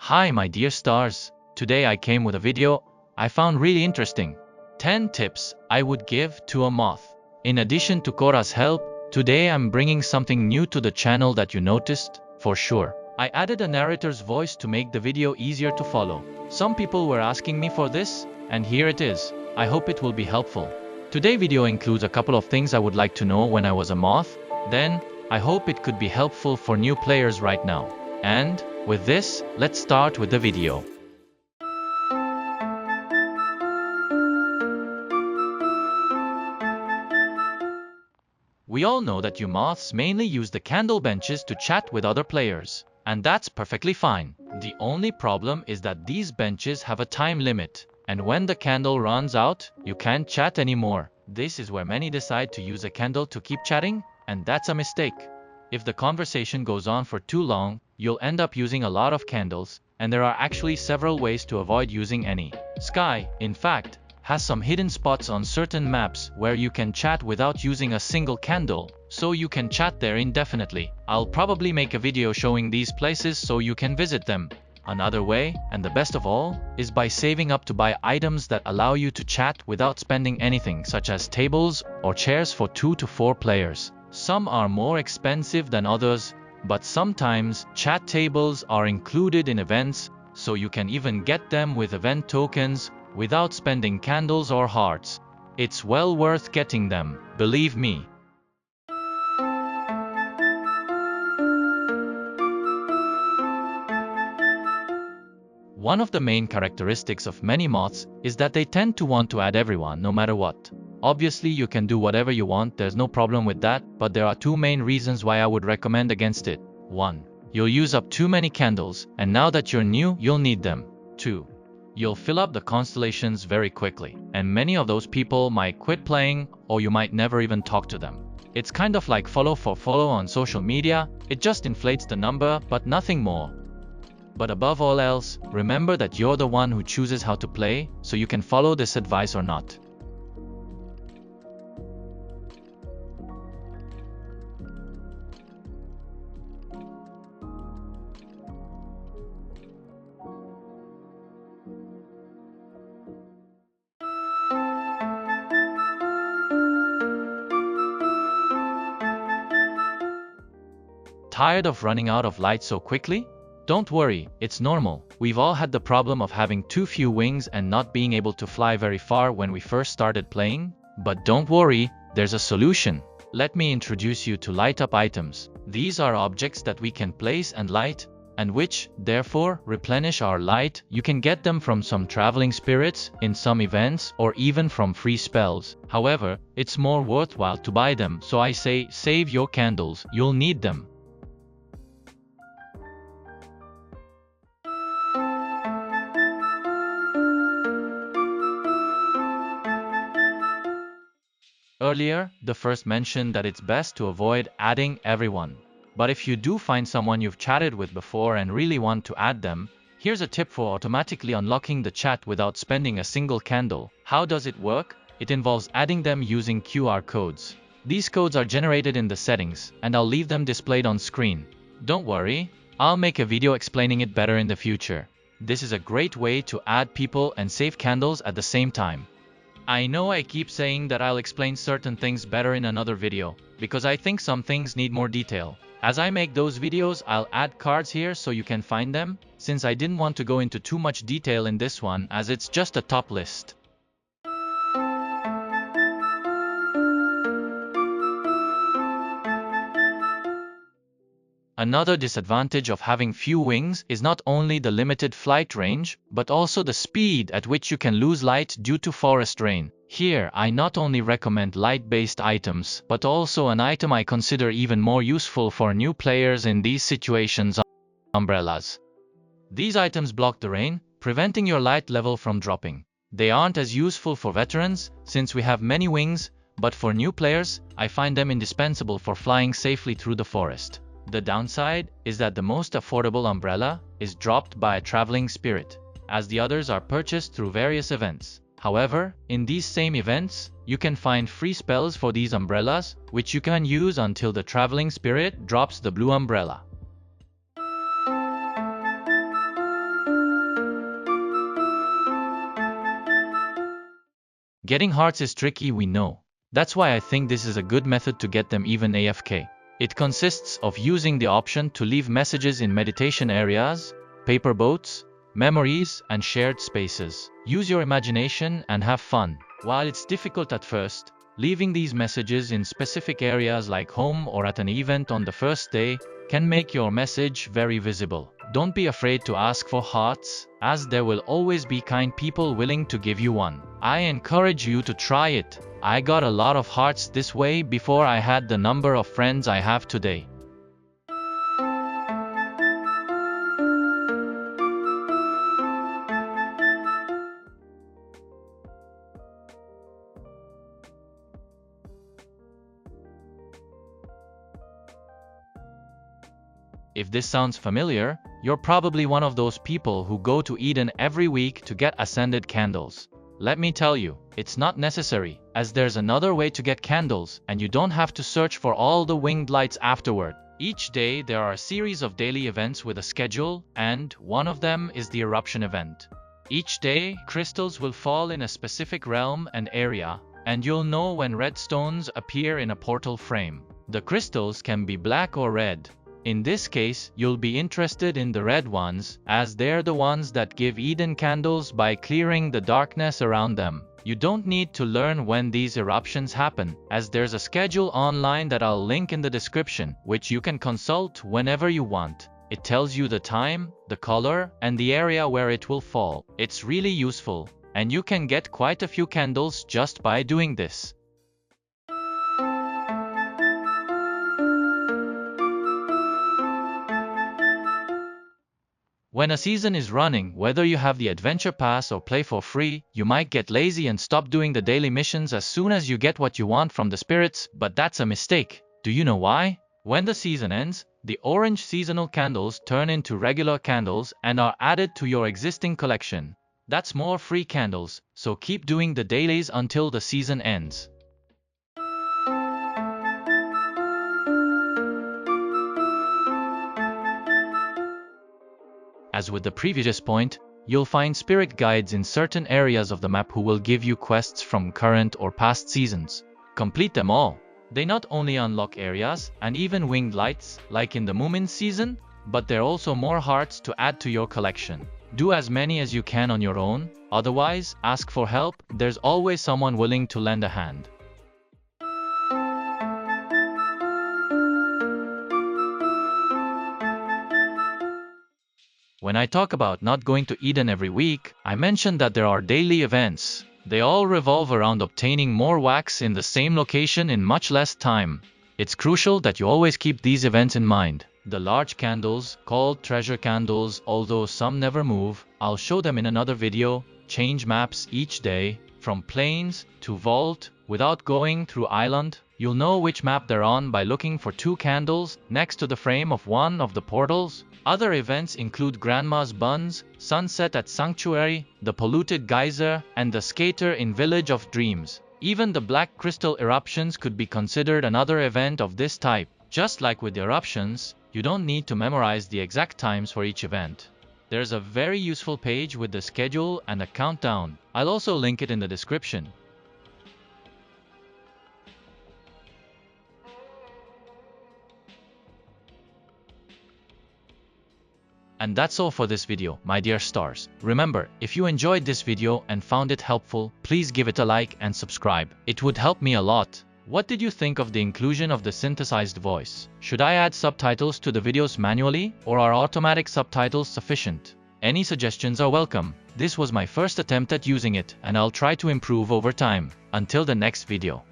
Hi my dear stars, today I came with a video I found really interesting. 10 tips I would give to a moth. In addition to Cora's help, today I'm bringing something new to the channel that you noticed, for sure. I added a narrator's voice to make the video easier to follow. Some people were asking me for this, and here it is. I hope it will be helpful. Today's video includes a couple of things I would like to know when I was a moth, then I hope it could be helpful for new players right now. And with this, let's start with the video. We all know that you moths mainly use the candle benches to chat with other players, and that's perfectly fine. The only problem is that these benches have a time limit, and when the candle runs out, you can't chat anymore. This is where many decide to use a candle to keep chatting, and that's a mistake. If the conversation goes on for too long, you'll end up using a lot of candles, and there are actually several ways to avoid using any. Sky, in fact, has some hidden spots on certain maps where you can chat without using a single candle, so you can chat there indefinitely. I'll probably make a video showing these places so you can visit them. Another way, and the best of all, is by saving up to buy items that allow you to chat without spending anything, such as tables or chairs for 2 to 4 players. Some are more expensive than others, but sometimes chat tables are included in events, so you can even get them with event tokens without spending candles or hearts. It's well worth getting them, believe me. One of the main characteristics of many moths is that they tend to want to add everyone, no matter what. Obviously, you can do whatever you want, there's no problem with that, but there are 2 main reasons why I would recommend against it. 1. You'll use up too many candles, and now that you're new, you'll need them. 2. You'll fill up the constellations very quickly, and many of those people might quit playing, or you might never even talk to them. It's kind of like follow for follow on social media, it just inflates the number, but nothing more. But above all else, remember that you're the one who chooses how to play, so you can follow this advice or not. Tired of running out of light so quickly? Don't worry, it's normal. We've all had the problem of having too few wings and not being able to fly very far when we first started playing. But don't worry, there's a solution. Let me introduce you to light up items. These are objects that we can place and light, and which, therefore, replenish our light. You can get them from some traveling spirits, in some events, or even from free spells. However, it's more worthwhile to buy them, so I say save your candles, you'll need them. Earlier, the first mentioned that it's best to avoid adding everyone. But if you do find someone you've chatted with before and really want to add them, here's a tip for automatically unlocking the chat without spending a single candle. How does it work? It involves adding them using QR codes. These codes are generated in the settings, and I'll leave them displayed on screen. Don't worry, I'll make a video explaining it better in the future. This is a great way to add people and save candles at the same time. I know I keep saying that I'll explain certain things better in another video, because I think some things need more detail. As I make those videos, I'll add cards here so you can find them, since I didn't want to go into too much detail in this one as it's just a top list. Another disadvantage of having few wings is not only the limited flight range, but also the speed at which you can lose light due to forest rain. Here, I not only recommend light-based items, but also an item I consider even more useful for new players in these situations: umbrellas. These items block the rain, preventing your light level from dropping. They aren't as useful for veterans, since we have many wings, but for new players, I find them indispensable for flying safely through the forest. The downside is that the most affordable umbrella is dropped by a traveling spirit, as the others are purchased through various events. However, in these same events, you can find free spells for these umbrellas, which you can use until the traveling spirit drops the blue umbrella. Getting hearts is tricky, we know. That's why I think this is a good method to get them even AFK. It consists of using the option to leave messages in meditation areas, paper boats, memories, and shared spaces. Use your imagination and have fun. While it's difficult at first, leaving these messages in specific areas like home or at an event on the first day can make your message very visible. Don't be afraid to ask for hearts, as there will always be kind people willing to give you one. I encourage you to try it. I got a lot of hearts this way before I had the number of friends I have today. If this sounds familiar, you're probably one of those people who go to Eden every week to get ascended candles. Let me tell you, it's not necessary, as there's another way to get candles, and you don't have to search for all the winged lights afterward. Each day there are a series of daily events with a schedule, and one of them is the eruption event. Each day, crystals will fall in a specific realm and area, and you'll know when red stones appear in a portal frame. The crystals can be black or red. In this case, you'll be interested in the red ones, as they're the ones that give Eden candles by clearing the darkness around them. You don't need to learn when these eruptions happen, as there's a schedule online that I'll link in the description, which you can consult whenever you want. It tells you the time, the color, and the area where it will fall. It's really useful, and you can get quite a few candles just by doing this. When a season is running, whether you have the adventure pass or play for free, you might get lazy and stop doing the daily missions as soon as you get what you want from the spirits, but that's a mistake. Do you know why? When the season ends, the orange seasonal candles turn into regular candles and are added to your existing collection. That's more free candles, so keep doing the dailies until the season ends. As with the previous point, you'll find spirit guides in certain areas of the map who will give you quests from current or past seasons. Complete them all. They not only unlock areas and even winged lights, like in the Moomin season, but they're also more hearts to add to your collection. Do as many as you can on your own, otherwise, ask for help. There's always someone willing to lend a hand. When I talk about not going to Eden every week, I mentioned that there are daily events. They all revolve around obtaining more wax in the same location in much less time. It's crucial that you always keep these events in mind. The large candles, called treasure candles, although some never move, I'll show them in another video, change maps each day, from plains to vault, without going through island. You'll know which map they're on by looking for 2 candles next to the frame of one of the portals. Other events include Grandma's Buns, Sunset at Sanctuary, the Polluted Geyser, and the Skater in Village of Dreams. Even the black crystal eruptions could be considered another event of this type. Just like with the eruptions, you don't need to memorize the exact times for each event. There's a very useful page with the schedule and a countdown. I'll also link it in the description. And that's all for this video, my dear stars. Remember, if you enjoyed this video and found it helpful, please give it a like and subscribe. It would help me a lot. What did you think of the inclusion of the synthesized voice? Should I add subtitles to the videos manually, or are automatic subtitles sufficient? Any suggestions are welcome. This was my first attempt at using it, and I'll try to improve over time. Until the next video.